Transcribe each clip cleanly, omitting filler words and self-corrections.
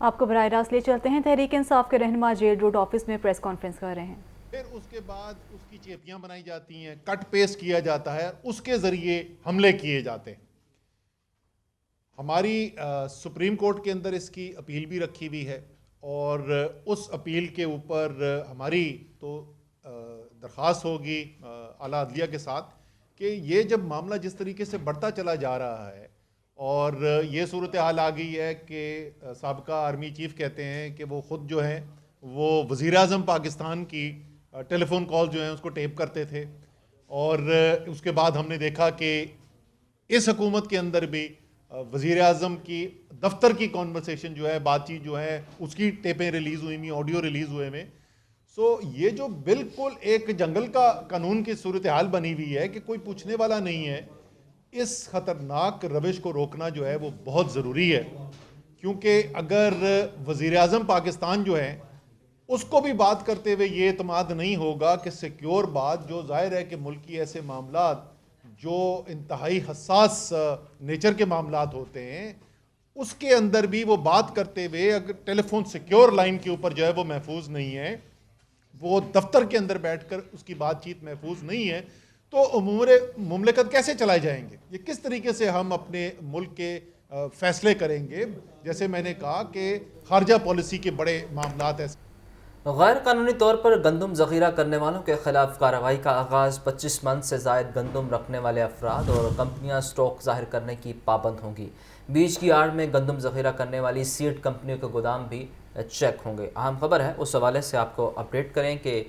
آپ کو براہ راست لے چلتے ہیں۔ تحریک انصاف کے رہنما جیل روڈ آفس میں پریس کانفرنس کر رہے ہیں۔ پھر اس کے بعد اس کی چیپیاں بنائی جاتی ہیں، کٹ پیسٹ کیا جاتا ہے، اس کے ذریعے حملے کیے جاتے ہیں۔ ہماری سپریم کورٹ کے اندر اس کی اپیل بھی رکھی ہوئی ہے، اور اس اپیل کے اوپر ہماری تو درخواست ہوگی اعلیٰ عدلیہ کے ساتھ کہ یہ جب معاملہ جس طریقے سے بڑھتا چلا جا رہا ہے اور یہ صورتحال آ گئی ہے کہ سابقہ آرمی چیف کہتے ہیں کہ وہ خود جو ہیں وہ وزیر اعظم پاکستان کی ٹیلی فون کال جو ہیں اس کو ٹیپ کرتے تھے، اور اس کے بعد ہم نے دیکھا کہ اس حکومت کے اندر بھی وزیر اعظم کی دفتر کی کانورسیشن جو ہے، بات چیت جو ہے، اس کی ٹیپیں ریلیز ہوئی میں، آڈیو ریلیز ہوئے میں۔ سو یہ جو بالکل ایک جنگل کا قانون کی صورتحال بنی ہوئی ہے کہ کوئی پوچھنے والا نہیں ہے، اس خطرناک روش کو روکنا جو ہے وہ بہت ضروری ہے، کیونکہ اگر وزیر اعظم پاکستان جو ہے اس کو بھی بات کرتے ہوئے یہ اعتماد نہیں ہوگا کہ سیکیور بات، جو ظاہر ہے کہ ملک کی ایسے معاملات جو انتہائی حساس نیچر کے معاملات ہوتے ہیں، اس کے اندر بھی وہ بات کرتے ہوئے اگر ٹیلی فون سیکیور لائن کے اوپر جو ہے وہ محفوظ نہیں ہے، وہ دفتر کے اندر بیٹھ کر اس کی بات چیت محفوظ نہیں ہے، تو امور مملکت کیسے چلائے جائیں گے؟ یہ کس طریقے سے ہم اپنے ملک کے فیصلے کریں گے؟ جیسے میں نے کہا کہ خارجہ پالیسی کے بڑے معاملات ایسے۔ غیر قانونی طور پر گندم ذخیرہ کرنے والوں کے خلاف کارروائی کا آغاز۔ 25 من سے زائد گندم رکھنے والے افراد اور کمپنیاں سٹاک ظاہر کرنے کی پابند ہوں گی۔ بیچ کی آڑ میں گندم ذخیرہ کرنے والی سیڈ کمپنیوں کے گودام بھی چیک ہوں گے۔ اہم خبر ہے، اس حوالے سے آپ کو اپڈیٹ کریں کہ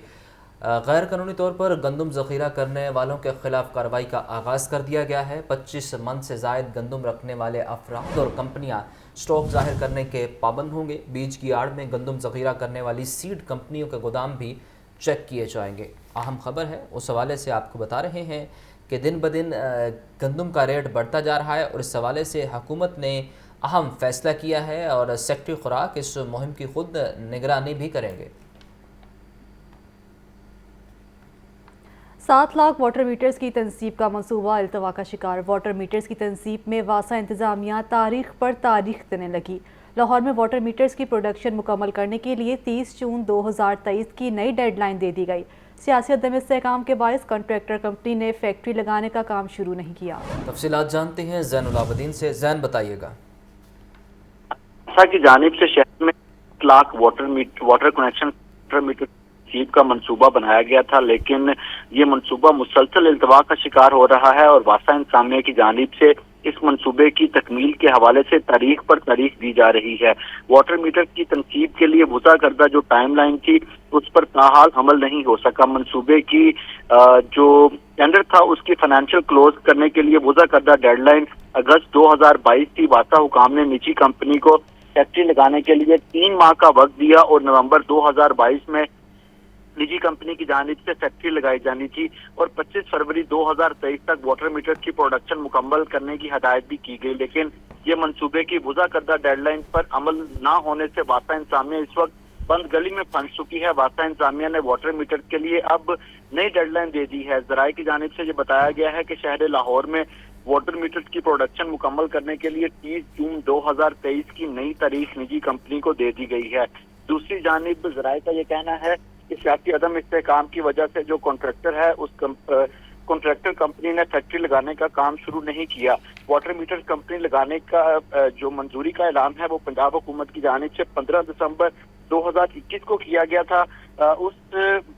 غیر قانونی طور پر گندم ذخیرہ کرنے والوں کے خلاف کارروائی کا آغاز کر دیا گیا ہے۔ 25 من سے زائد گندم رکھنے والے افراد اور کمپنیاں سٹاک ظاہر کرنے کے پابند ہوں گے۔ بیج کی آڑ میں گندم ذخیرہ کرنے والی سیڈ کمپنیوں کے گودام بھی چیک کیے جائیں گے۔ اہم خبر ہے، اس حوالے سے آپ کو بتا رہے ہیں کہ دن بدن گندم کا ریٹ بڑھتا جا رہا ہے، اور اس حوالے سے حکومت نے اہم فیصلہ کیا ہے اور سیکٹری خوراک اس مہم کی خود نگرانی بھی کریں گے۔ 7 لاکھ واٹر میٹرز کی تنصیب کا منصوبہ التوا کا شکار۔ واٹر میٹرز کی تنصیب میں واسطہ انتظامیہ تاریخ پر تاریخ دینے لگی۔ لاہور میں واٹر میٹرز کی پروڈکشن مکمل کرنے کے لیے 30 جون 2023 کی نئی ڈیڈ لائن دے دی گئی۔ سیاسی عدم استحکام کے باعث کنٹریکٹر کمپنی نے فیکٹری لگانے کا کام شروع نہیں کیا۔ تفصیلات جانتے ہیں زین العابدین سے۔ زین، بتائیے گا۔ کی جانب سے شہر میں 7 لاکھ واٹر کنیکشن میٹر کا منصوبہ بنایا گیا تھا، لیکن یہ منصوبہ مسلسل التوا کا شکار ہو رہا ہے، اور واسطہ انتظامیہ کی جانب سے اس منصوبے کی تکمیل کے حوالے سے تاریخ پر تاریخ دی جا رہی ہے۔ واٹر میٹر کی تنصیب کے لیے وضع کردہ جو ٹائم لائن تھی اس پر تاحال عمل نہیں ہو سکا۔ منصوبے کی جو ٹینڈر تھا اس کی فائنینشیل کلوز کرنے کے لیے وضع کردہ ڈیڈ لائن اگست 2022 تھی۔ واسطہ حکام نے نجی کمپنی کو فیکٹری لگانے کے لیے 3 ماہ کا وقت دیا، اور نومبر 2022 میں نجی کمپنی کی جانب سے فیکٹری لگائی جانی تھی، اور 25 فروری 2023 تک واٹر میٹر کی پروڈکشن مکمل کرنے کی ہدایت بھی کی گئی، لیکن یہ منصوبے کی وضع کردہ ڈیڈ لائن پر عمل نہ ہونے سے واسطہ انتظامیہ اس وقت بند گلی میں پھنس چکی ہے۔ واسطہ انتظامیہ نے واٹر میٹر کے لیے اب نئی ڈیڈ لائن دے دی ہے۔ ذرائع کی جانب سے یہ بتایا گیا ہے کہ شہر لاہور میں واٹر میٹر کی پروڈکشن مکمل کرنے کے لیے 30 جون 2023 کی نئی تاریخ نجی کمپنی کو دے دی گئی ہے۔ دوسری جانب ذرائع کا یہ کہنا ہے کہ سیاسی عدم استحکام کی وجہ سے جو کانٹریکٹر ہے اس کانٹریکٹر کمپنی نے فیکٹری لگانے کا کام شروع نہیں کیا۔ واٹر میٹر کمپنی لگانے کا جو منظوری کا اعلان ہے وہ پنجاب حکومت کی جانب سے 15 دسمبر 2021 کو کیا گیا تھا۔ اس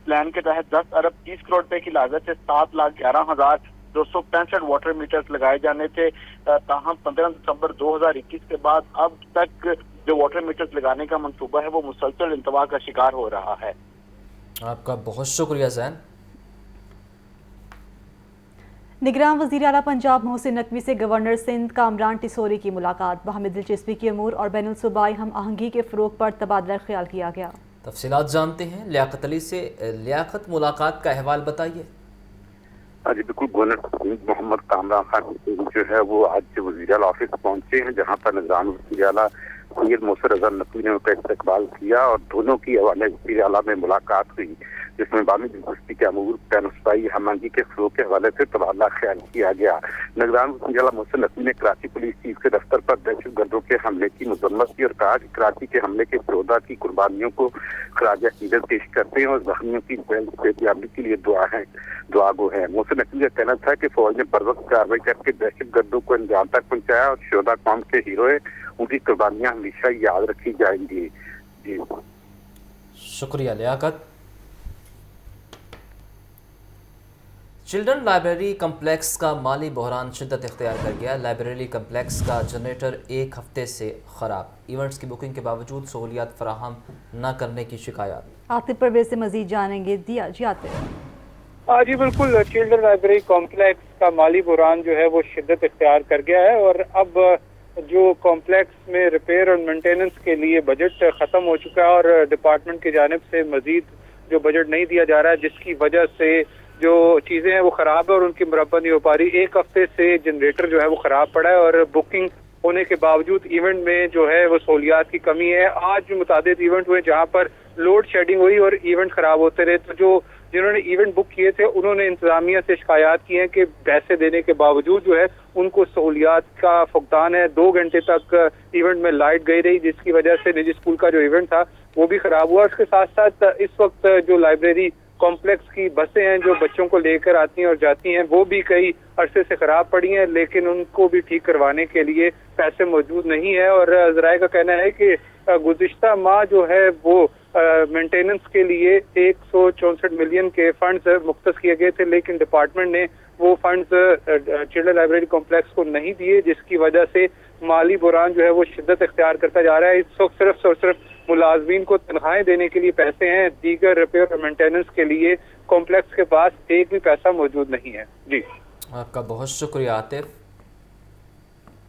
پلان کے تحت 10 ارب 30 کروڑ روپے کی لاگت سے 7,11,265 واٹر میٹر لگائے جانے تھے، تاہم 15 دسمبر 2021 کے بعد اب تک جو واٹر میٹر لگانے کا منصوبہ ہے وہ مسلسل التوا کا شکار ہو رہا ہے۔ آپ کا بہت شکریہ زین۔ نگراں وزیر اعلیٰ پنجاب محسن نقوی سے گورنر سندھ کامران ٹیسوری کی ملاقات۔ باہمی دلچسپی کے امور اور بین الصوبائی ہم آہنگی کے فروغ پر تبادلہ خیال کیا گیا۔ تفصیلات جانتے ہیں لیاقت علی سے۔ لیاقت، ملاقات کا احوال بتائیے۔ جی بالکل، گورنر محمد کامران خان جو ہے وہ آج وزیر اعلیٰ آفس پہنچے ہیں، جہاں پر نگران وزیر اعلیٰ سید موسر رضا نقوی نے ان کا استقبال کیا، اور دونوں کی حوالے وزیر اعلیٰ میں ملاقات ہوئی۔ جس میں بامی دلچسپی کے امور پین صفائی ہمانگی کے فروغ کے حوالے سے تبادلہ خیال کیا گیا۔ نگران ضلع محسن نقوی نے کراچی پولیس چیف کے دفتر پر دہشت گردوں کے حملے کی مذمت کی اور کہا کہ کراچی کے حملے کے شہدا کی قربانیوں کو خراج عقیدت پیش کرتے ہیں اور زخمیوں کی جلد صحتیابی کے لیے دعا گو ہے۔ محسن نقوی کا کہنا تھا کہ فوج نے بروقت کارروائی کر کے دہشت گردوں کو انجام تک پہنچایا اور شہدا قوم کے ہیرو ہیں، ان کی قربانیاں ہمیشہ یاد رکھی جائیں گی۔ جی شکریہ لیاقت۔ چلڈرن لائبریری کمپلیکس کا مالی بحران شدت اختیار کر گیا۔ لائبریری کمپلیکس کا جنریٹر ایک ہفتے سے خراب، ایونٹس کی بکنگ کے باوجود سہولیات فراہم نہ کرنے کی شکایات۔ عاطف پرویز سے مزید جانیں گے۔ دیا جی عاطف۔ جی بالکل، چلڈرن لائبریری کمپلیکس کا مالی بحران جو ہے وہ شدت اختیار کر گیا ہے اور اب جو کمپلیکس میں ریپیئر اور مینٹیننس کے لیے بجٹ ختم ہو چکا ہے اور ڈپارٹمنٹ کی جانب سے مزید جو بجٹ نہیں دیا جا رہا ہے، جس کی وجہ سے جو چیزیں ہیں وہ خراب ہے اور ان کی مرمت نہیں ہو پا رہی۔ ایک ہفتے سے جنریٹر جو ہے وہ خراب پڑا ہے اور بکنگ ہونے کے باوجود ایونٹ میں جو ہے وہ سہولیات کی کمی ہے۔ آج متعدد ایونٹ ہوئے جہاں پر لوڈ شیڈنگ ہوئی اور ایونٹ خراب ہوتے رہے، تو جنہوں نے ایونٹ بک کیے تھے انہوں نے انتظامیہ سے شکایات کی ہیں کہ پیسے دینے کے باوجود جو ہے ان کو سہولیات کا فقدان ہے۔ 2 گھنٹے تک ایونٹ میں لائٹ گئی رہی، جس کی وجہ سے نجی اسکول کا جو ایونٹ تھا وہ بھی خراب ہوا۔ اس کے ساتھ ساتھ اس وقت جو لائبریری کمپلیکس کی بسیں ہیں جو بچوں کو لے کر آتی ہیں اور جاتی ہیں، وہ بھی کئی عرصے سے خراب پڑی ہیں، لیکن ان کو بھی ٹھیک کروانے کے لیے پیسے موجود نہیں ہے۔ اور ذرائع کا کہنا ہے کہ گزشتہ ماہ جو ہے وہ مینٹیننس کے لیے 164 ملین کے فنڈز مختص کیے گئے تھے، لیکن ڈپارٹمنٹ نے وہ فنڈز چلڈرن لائبریری کمپلیکس کو نہیں دیے، جس کی وجہ سے مالی بحران جو ہے وہ شدت اختیار کرتا جا رہا ہے۔ اس وقت صرف اور صرف ملازمین کو تنخواہیں دینے کے لیے پیسے ہیں، دیگر ریپیئر اور مینٹیننس کے لیے کمپلیکس کے پاس ایک بھی پیسہ موجود نہیں ہے۔ جی آپ کا بہت شکریہ عاطف۔